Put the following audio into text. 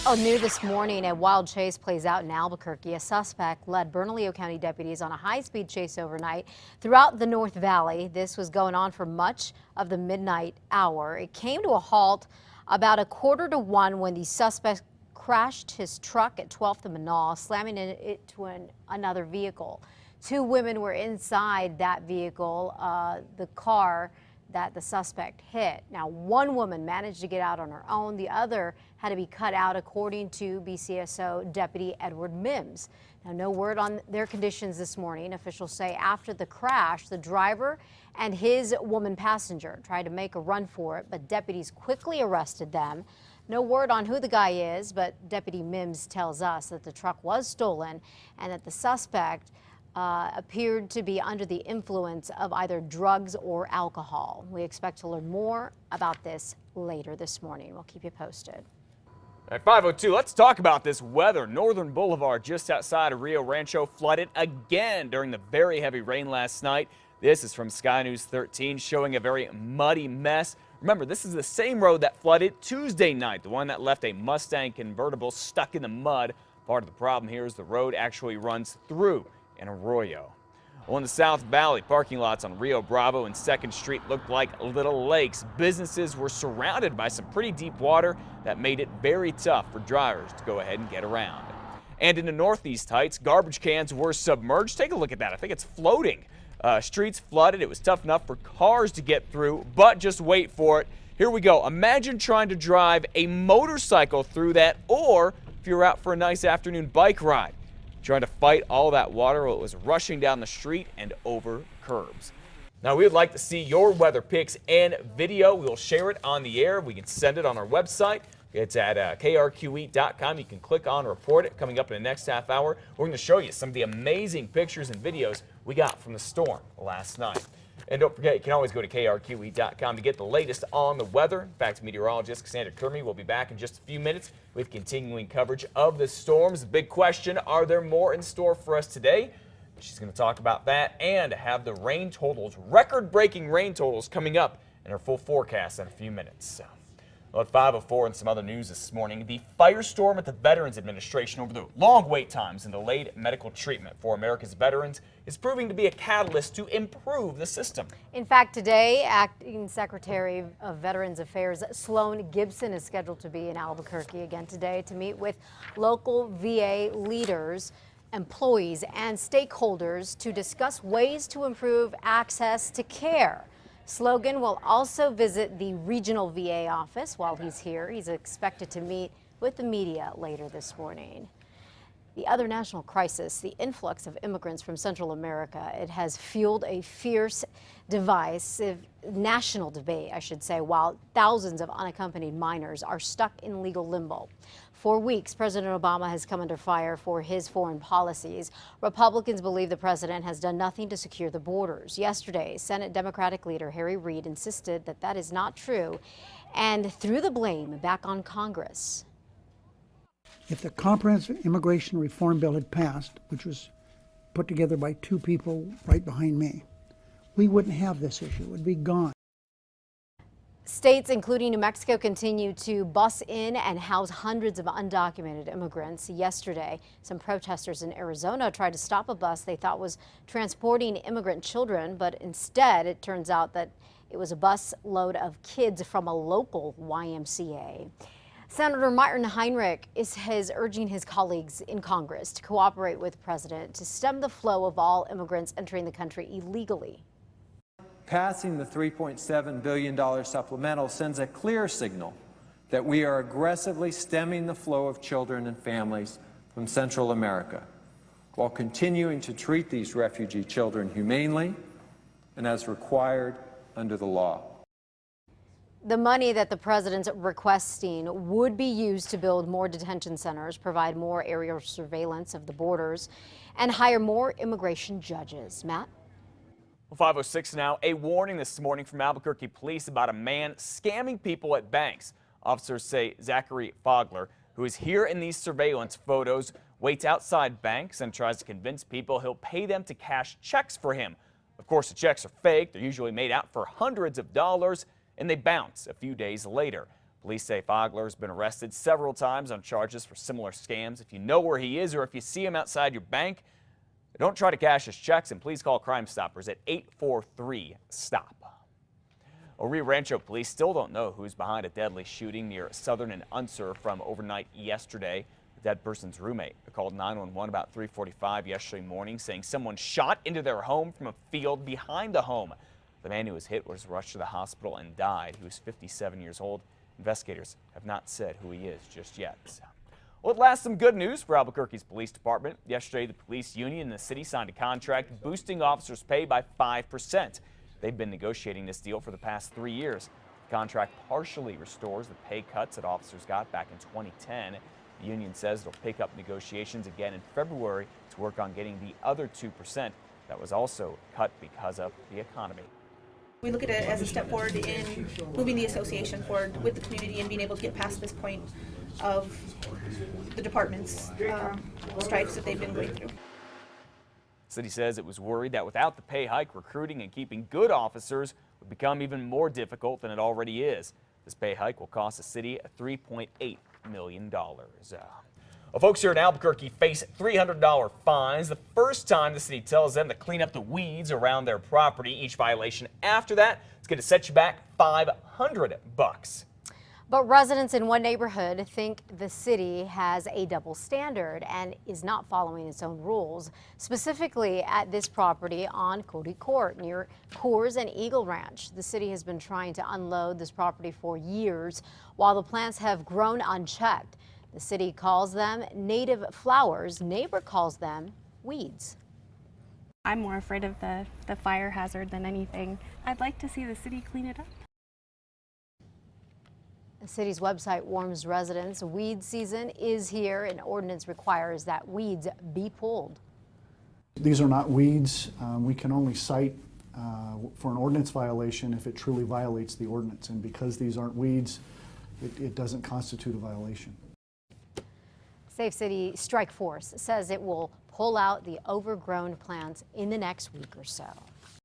Oh, new this morning, a wild chase plays out in Albuquerque. A suspect led Bernalillo County deputies on a high-speed chase overnight throughout the North Valley. This was going on for much of the midnight hour. It came to a halt about 1:45 when the suspect crashed his truck at 12th and Manal, slamming it to another vehicle. Two women were inside that vehicle, the car that the suspect hit. Now, one woman managed to get out on her own. The other had to be cut out, according to BCSO Deputy Edward Mims. Now, no word on their conditions this morning. Officials say after the crash, the driver and his woman passenger tried to make a run for it, but deputies quickly arrested them. No word on who the guy is, but Deputy Mims tells us that the truck was stolen and that the suspect appeared to be under the influence of either drugs or alcohol. We expect to learn more about this later this morning. We'll keep you posted. At 5:02, let's talk about this weather. Northern Boulevard just outside of Rio Rancho flooded again during the very heavy rain last night. This is from Sky News 13 showing a very muddy mess. Remember, this is the same road that flooded Tuesday night, the one that left a Mustang convertible stuck in the mud. Part of the problem here is the road actually runs through an arroyo. Well, in the South Valley, parking lots on Rio Bravo and 2nd Street looked like little lakes. Businesses were surrounded by some pretty deep water that made it very tough for drivers to go ahead and get around. And in the Northeast Heights, garbage cans were submerged. Take a look at that. I think it's floating. Streets flooded. It was tough enough for cars to get through, but just wait for it. Here we go. Imagine trying to drive a motorcycle through that, or if you're out for a nice afternoon bike ride, trying to fight all that water while it was rushing down the street and over curbs. Now, we would like to see your weather pics and video. We'll share it on the air. We can send it on our website. It's at KRQE.com. You can click on report it. Coming up in the next half hour, we're going to show you some of the amazing pictures and videos we got from the storm last night. And don't forget, you can always go to KRQE.com to get the latest on the weather. In fact, meteorologist Cassandra Kermey will be back in just a few minutes with continuing coverage of the storms. The big question, are there more in store for us today? She's going to talk about that and have the rain totals, record-breaking rain totals, coming up in her full forecast in a few minutes. Well, at 5:04 and some other news this morning, the firestorm at the Veterans Administration over the long wait times and delayed medical treatment for America's veterans is proving to be a catalyst to improve the system. In fact, today, Acting Secretary of Veterans Affairs Sloan Gibson is scheduled to be in Albuquerque again today to meet with local VA leaders, employees, and stakeholders to discuss ways to improve access to care. Slogan will also visit the regional VA office while he's here. He's expected to meet with the media later this morning. The other national crisis, the influx of immigrants from Central America, it has fueled a fierce, divisive national debate, I should say, while thousands of unaccompanied minors are stuck in legal limbo. For weeks, President Obama has come under fire for his foreign policies. Republicans believe the president has done nothing to secure the borders. Yesterday, Senate Democratic leader Harry Reid insisted that that is not true and threw the blame back on Congress. If the comprehensive immigration reform bill had passed, which was put together by two people right behind me, we wouldn't have this issue. It would be gone. States, including New Mexico, continue to bus in and house hundreds of undocumented immigrants. Yesterday, some protesters in Arizona tried to stop a bus they thought was transporting immigrant children, but instead it turns out that it was a bus load of kids from a local YMCA. Senator Martin Heinrich is urging his colleagues in Congress to cooperate with the president to stem the flow of all immigrants entering the country illegally. Passing the $3.7 billion supplemental sends a clear signal that we are aggressively stemming the flow of children and families from Central America, while continuing to treat these refugee children humanely and as required under the law. The money that the president's requesting would be used to build more detention centers, provide more aerial surveillance of the borders, and hire more immigration judges. Matt? Well, 5:06 now. A warning this morning from Albuquerque police about a man scamming people at banks. Officers say Zachary Fogler, who is here in these surveillance photos, waits outside banks and tries to convince people he'll pay them to cash checks for him. Of course, the checks are fake. They're usually made out for hundreds of dollars, and they bounce a few days later. Police say Fogler has been arrested several times on charges for similar scams. If you know where he is or if you see him outside your bank, don't try to cash his checks and please call Crime Stoppers at 843-STOP. Rio Rancho police still don't know who's behind a deadly shooting near Southern and Unser from overnight yesterday. The dead person's roommate called 911 about 3:45 yesterday morning, saying someone shot into their home from a field behind the home. The man who was hit was rushed to the hospital and died. He was 57 years old. Investigators have not said who he is just yet. Well, at last, some good news for Albuquerque's police department. Yesterday, the police union in the city signed a contract boosting officers' pay by 5%. They've been negotiating this deal for the past 3 years. The contract partially restores the pay cuts that officers got back in 2010. The union says it'll pick up negotiations again in February to work on getting the other 2% that was also cut because of the economy. We look at it as a step forward in moving the association forward with the community and being able to get past this point of the department's stripes that they've been going through. The city says it was worried that without the pay hike, recruiting and keeping good officers would become even more difficult than it already is. This pay hike will cost the city $3.8 million. Well, folks here in Albuquerque face $300 fines the first time the city tells them to clean up the weeds around their property. Each violation after that is going to set you back $500. But residents in one neighborhood think the city has a double standard and is not following its own rules, specifically at this property on Cody Court near Coors and Eagle Ranch. The city has been trying to unload this property for years while the plants have grown unchecked. The city calls them native flowers. Neighbor calls them weeds. I'm more afraid of the fire hazard than anything. I'd like to see the city clean it up. The city's website warns residents weed season is here and ordinance requires that weeds be pulled. These are not weeds. We can only cite for an ordinance violation if it truly violates the ordinance. And because these aren't weeds, it doesn't constitute a violation. Safe City Strike Force says it will pull out the overgrown plants in the next week or so.